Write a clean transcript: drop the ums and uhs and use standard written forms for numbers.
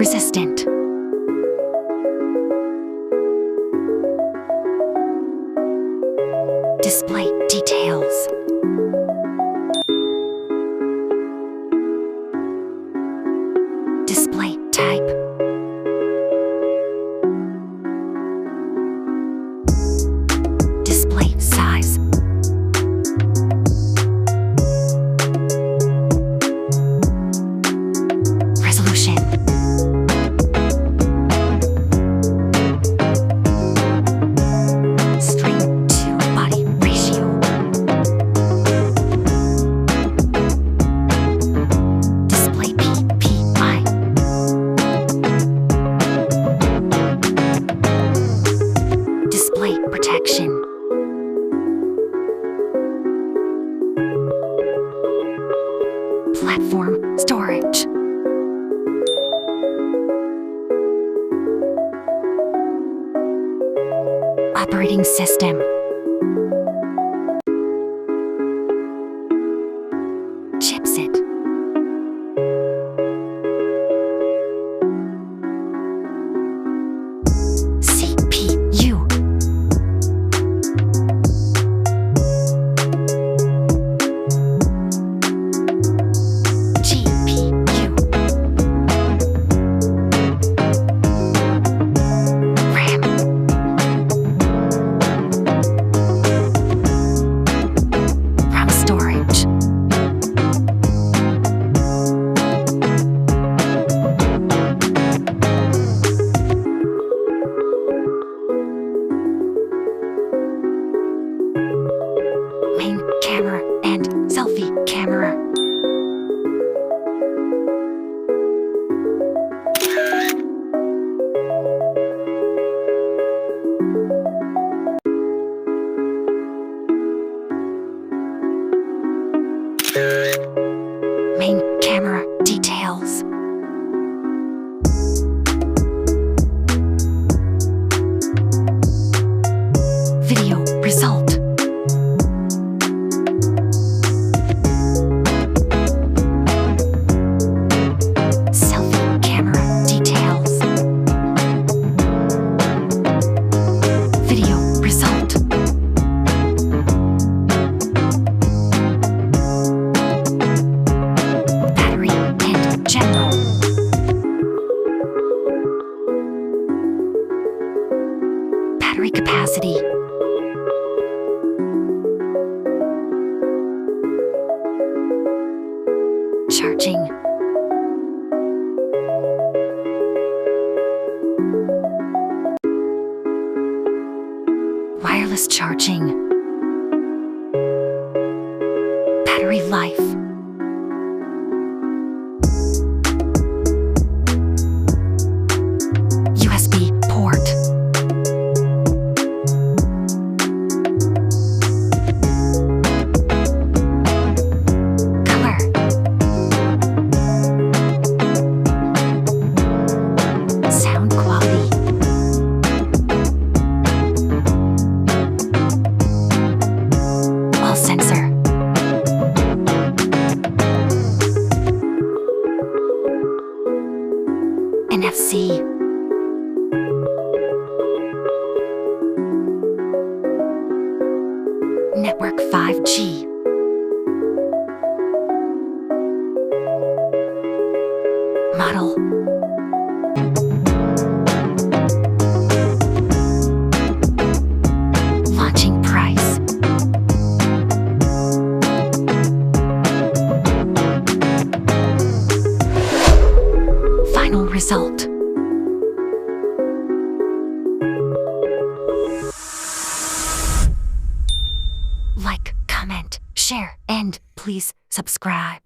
resistant. Display details. Display type. Display size. Resolution. Screen to body ratio. Display PPI. Display protection. Platform storage. Operating system. Chipset. CPU. GPU. RAM. RAM storage. Main camera and selfie camera. Main camera details. Video result. Selfie camera details. Video result. Battery and general. Battery capacity. Charging. Wireless charging. Battery life. USB port. Color. Sound quality. All sensor. NFC. Network 5G. Model. Launching price. Final result. Like, comment, share, and please subscribe.